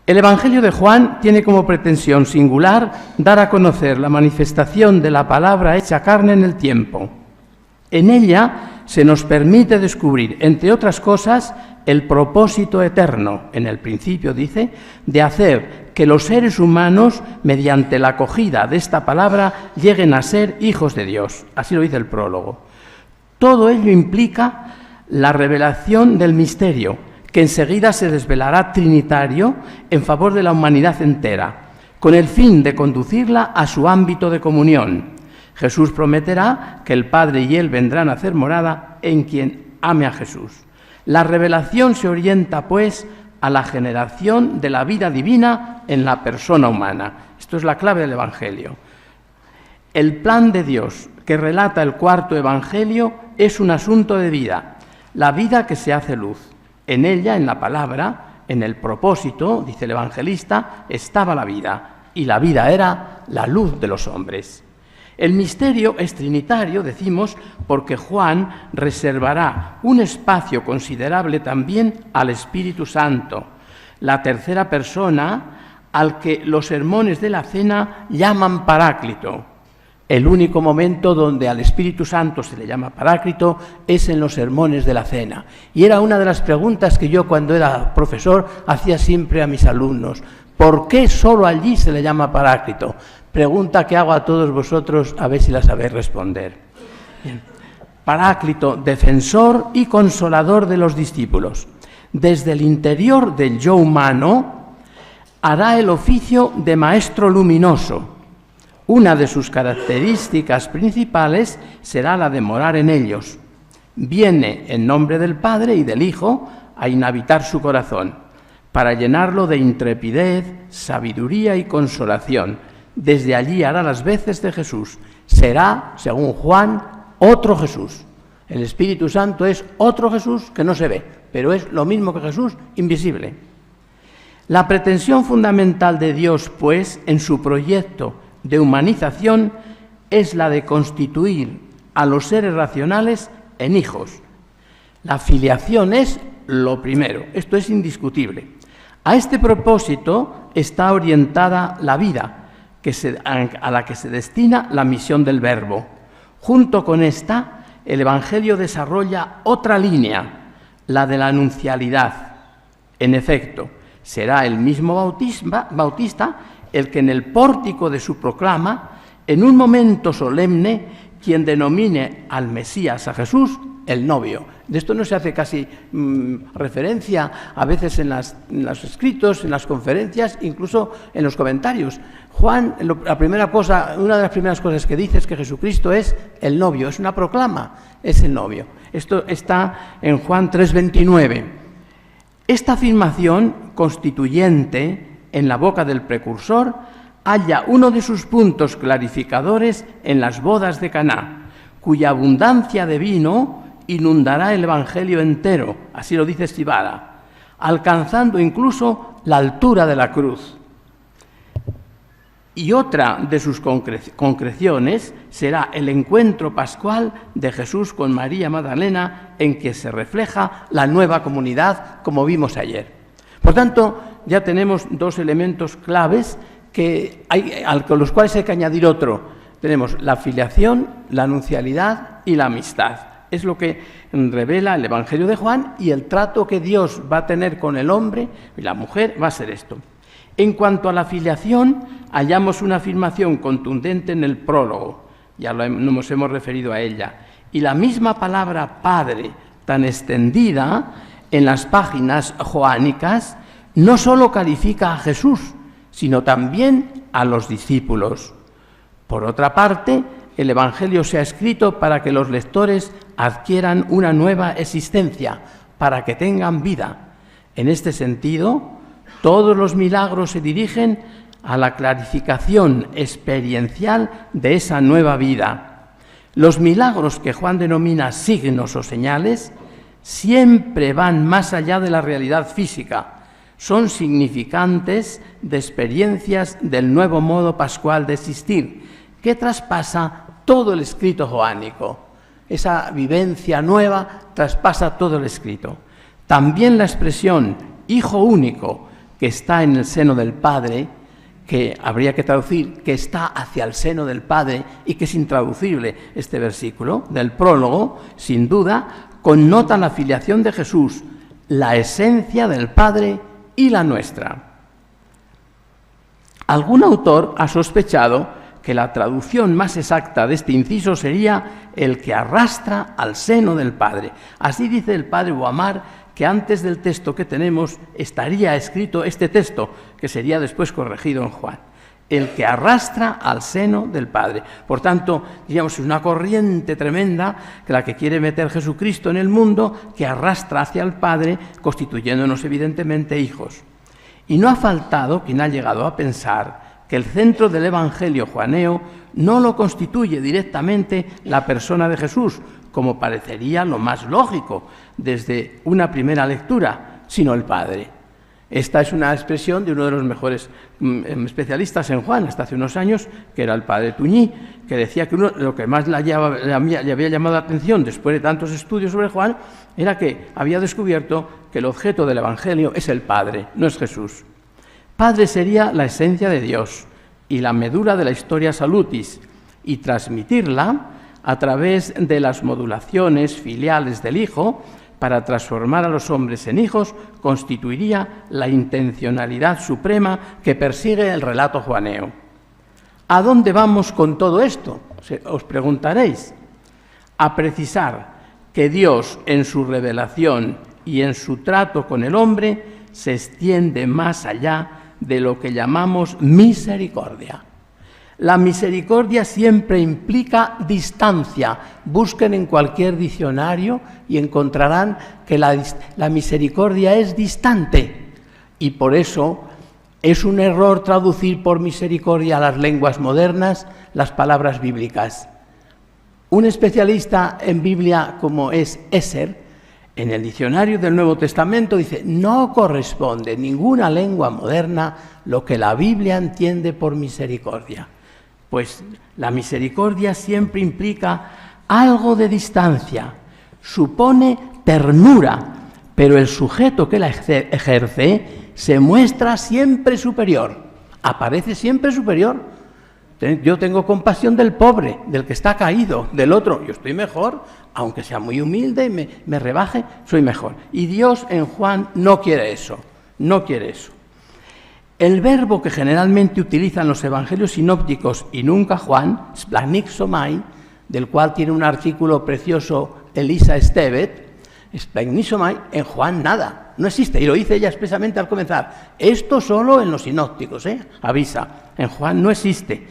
El Evangelio de Juan tiene como pretensión singular dar a conocer la manifestación de la palabra hecha carne en el tiempo. En ella se nos permite descubrir, entre otras cosas, el propósito eterno, en el principio dice, de hacer que los seres humanos, mediante la acogida de esta palabra, lleguen a ser hijos de Dios. Así lo dice el prólogo. Todo ello implica la revelación del misterio, que enseguida se desvelará trinitario en favor de la humanidad entera, con el fin de conducirla a su ámbito de comunión. Jesús prometerá que el Padre y Él vendrán a hacer morada en quien ame a Jesús. La revelación se orienta, pues, a la generación de la vida divina en la persona humana. Esto es la clave del Evangelio. El plan de Dios que relata el cuarto Evangelio es un asunto de vida, la vida que se hace luz. En ella, en la palabra, en el propósito, dice el evangelista, estaba la vida, y la vida era la luz de los hombres. El misterio es trinitario, decimos, porque Juan reservará un espacio considerable también al Espíritu Santo, la tercera persona al que los sermones de la cena llaman Paráclito. El único momento donde al Espíritu Santo se le llama Paráclito es en los sermones de la cena. Y era una de las preguntas que yo, cuando era profesor, hacía siempre a mis alumnos. ¿Por qué solo allí se le llama Paráclito? Pregunta que hago a todos vosotros, a ver si la sabéis responder. Bien. Paráclito, defensor y consolador de los discípulos. Desde el interior del yo humano hará el oficio de maestro luminoso. Una de sus características principales será la de morar en ellos. Viene en nombre del Padre y del Hijo a inhabitar su corazón, para llenarlo de intrepidez, sabiduría y consolación. Desde allí hará las veces de Jesús. Será, según Juan, otro Jesús. El Espíritu Santo es otro Jesús que no se ve, pero es lo mismo que Jesús, invisible. La pretensión fundamental de Dios, pues, en su proyecto de humanización es la de constituir a los seres racionales en hijos. La filiación es lo primero, esto es indiscutible. A este propósito está orientada la vida, a la que se destina la misión del Verbo. Junto con esta, el Evangelio desarrolla otra línea, la de la anuncialidad. En efecto, será el mismo Bautista el que en el pórtico de su proclama, en un momento solemne, quien denomine al Mesías, a Jesús, el novio. De esto no se hace casi referencia a veces en los escritos, en las conferencias, incluso en los comentarios. Juan, una de las primeras cosas que dice es que Jesucristo es el novio, es una proclama, es el novio. Esto está en Juan 3:29. Esta afirmación constituyente en la boca del precursor halla uno de sus puntos clarificadores en las bodas de Caná, cuya abundancia de vino inundará el Evangelio entero, así lo dice Stibada, alcanzando incluso la altura de la cruz. Y otra de sus concreciones será el encuentro pascual de Jesús con María Magdalena, en que se refleja la nueva comunidad, como vimos ayer. Por tanto, ya tenemos dos elementos claves con los cuales hay que añadir otro. Tenemos la filiación, la anuncialidad y la amistad. Es lo que revela el Evangelio de Juan, y el trato que Dios va a tener con el hombre y la mujer va a ser esto. En cuanto a la filiación, hallamos una afirmación contundente en el prólogo, ya nos hemos referido a ella, y la misma palabra Padre, tan extendida en las páginas joánicas, no solo califica a Jesús, sino también a los discípulos. Por otra parte, el Evangelio se ha escrito para que los lectores adquieran una nueva existencia, para que tengan vida. En este sentido, todos los milagros se dirigen a la clarificación experiencial de esa nueva vida. Los milagros que Juan denomina signos o señales siempre van más allá de la realidad física. Son significantes de experiencias del nuevo modo pascual de existir, que traspasa todo el escrito joánico. Esa vivencia nueva traspasa todo el escrito. También la expresión Hijo único, que está en el seno del Padre, que habría que traducir que está hacia el seno del Padre y que es intraducible este versículo del prólogo, sin duda, connota la filiación de Jesús, la esencia del Padre y la nuestra. Algún autor ha sospechado que la traducción más exacta de este inciso sería el que arrastra al seno del Padre. Así dice el padre Boamar, que antes del texto que tenemos estaría escrito este texto, que sería después corregido en Juan. El que arrastra al seno del Padre. Por tanto, digamos, es una corriente tremenda que la que quiere meter Jesucristo en el mundo, que arrastra hacia el Padre, constituyéndonos evidentemente hijos. Y no ha faltado quien ha llegado a pensar que el centro del Evangelio juaneo no lo constituye directamente la persona de Jesús, como parecería lo más lógico desde una primera lectura, sino el Padre. Esta es una expresión de uno de los mejores especialistas en Juan, hasta hace unos años, que era el padre Tuñí, que decía que lo que más le había llamado la atención después de tantos estudios sobre Juan era que había descubierto que el objeto del Evangelio es el Padre, no es Jesús. Padre sería la esencia de Dios y la medula de la historia salutis, y transmitirla a través de las modulaciones filiales del Hijo para transformar a los hombres en hijos constituiría la intencionalidad suprema que persigue el relato juaneo. ¿A dónde vamos con todo esto? Os preguntaréis. A precisar que Dios en su revelación y en su trato con el hombre se extiende más allá de lo que llamamos misericordia. La misericordia siempre implica distancia. Busquen en cualquier diccionario y encontrarán que la misericordia es distante. Y por eso es un error traducir por misericordia a las lenguas modernas las palabras bíblicas. Un especialista en Biblia como es Esser, en el diccionario del Nuevo Testamento dice: no corresponde en ninguna lengua moderna lo que la Biblia entiende por misericordia. Pues la misericordia siempre implica algo de distancia, supone ternura, pero el sujeto que la ejerce se muestra siempre superior, aparece siempre superior. Yo tengo compasión del pobre, del que está caído, del otro. Yo estoy mejor, aunque sea muy humilde y me rebaje, soy mejor. Y Dios en Juan no quiere eso, no quiere eso. El verbo que generalmente utilizan los evangelios sinópticos y nunca Juan, splagnisomai, del cual tiene un artículo precioso Elisa Estevet, splagnisomai, en Juan nada, no existe. Y lo dice ella expresamente al comenzar. Esto solo en los sinópticos, avisa. En Juan no existe.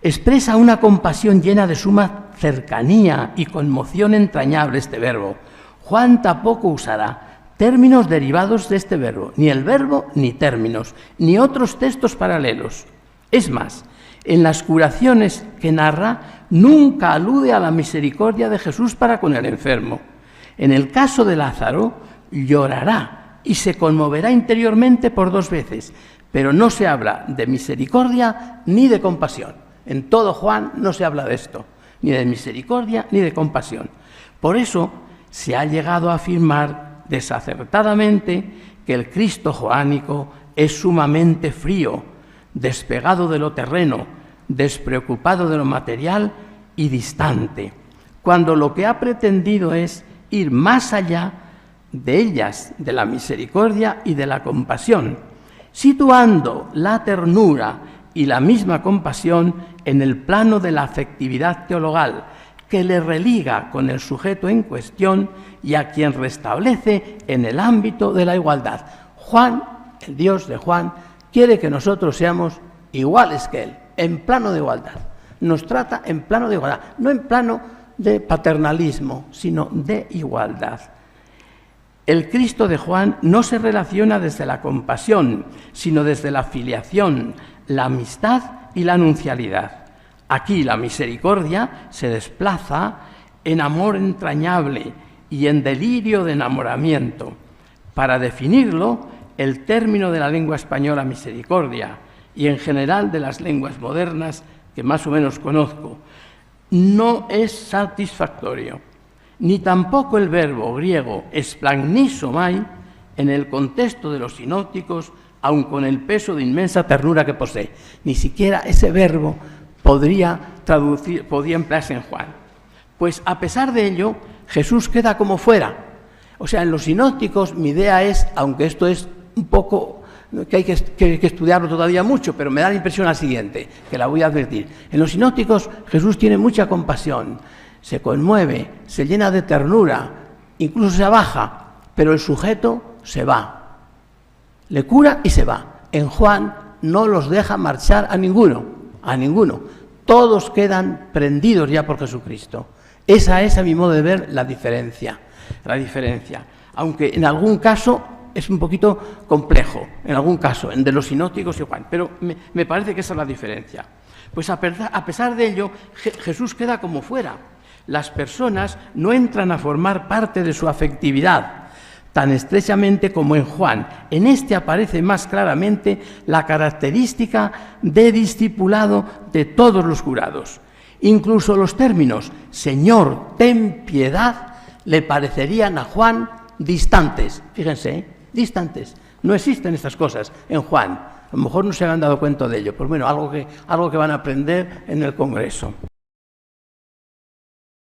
Expresa una compasión llena de suma cercanía y conmoción entrañable este verbo. Juan tampoco usará términos derivados de este verbo, ni el verbo ni términos, ni otros textos paralelos. Es más, en las curaciones que narra, nunca alude a la misericordia de Jesús para con el enfermo. En el caso de Lázaro, llorará y se conmoverá interiormente por 2 veces, pero no se habla de misericordia ni de compasión. En todo Juan no se habla de esto, ni de misericordia ni de compasión. Por eso se ha llegado a afirmar desacertadamente que el Cristo joánico es sumamente frío, despegado de lo terreno, despreocupado de lo material y distante, cuando lo que ha pretendido es ir más allá de ellas, de la misericordia y de la compasión, situando la ternura y la misma compasión en el plano de la afectividad teologal, que le religa con el sujeto en cuestión y a quien restablece en el ámbito de la igualdad. Juan, el Dios de Juan, quiere que nosotros seamos iguales que Él, en plano de igualdad. Nos trata en plano de igualdad, no en plano de paternalismo, sino de igualdad. El Cristo de Juan no se relaciona desde la compasión, sino desde la filiación, la amistad y la nuncialidad. Aquí la misericordia se desplaza en amor entrañable y en delirio de enamoramiento. Para definirlo, el término de la lengua española misericordia y en general de las lenguas modernas que más o menos conozco, no es satisfactorio, ni tampoco el verbo griego splagnisomai en el contexto de los sinópticos aun con el peso de inmensa ternura que posee. Ni siquiera ese verbo podría emplearse en Juan. Pues a pesar de ello, Jesús queda como fuera. O sea, en los sinópticos mi idea es, aunque esto es un poco, que hay que estudiarlo todavía mucho, pero me da la impresión la siguiente, que la voy a advertir. En los sinópticos Jesús tiene mucha compasión, se conmueve, se llena de ternura, incluso se abaja, pero el sujeto se va. Le cura y se va. En Juan no los deja marchar a ninguno. Todos quedan prendidos ya por Jesucristo. Esa es, a mi modo de ver, la diferencia. Aunque en algún caso es un poquito complejo, en algún caso, en de los sinópticos y Juan, pero me parece que esa es la diferencia. Pues a pesar de ello, Jesús queda como fuera. Las personas no entran a formar parte de su afectividad tan estrechamente como en Juan. En este aparece más claramente la característica de discipulado de todos los curados. Incluso los términos Señor, ten piedad le parecerían a Juan distantes. Fíjense, distantes. No existen estas cosas en Juan. A lo mejor no se habían dado cuenta de ello. Pues bueno, algo que van a aprender en el Congreso.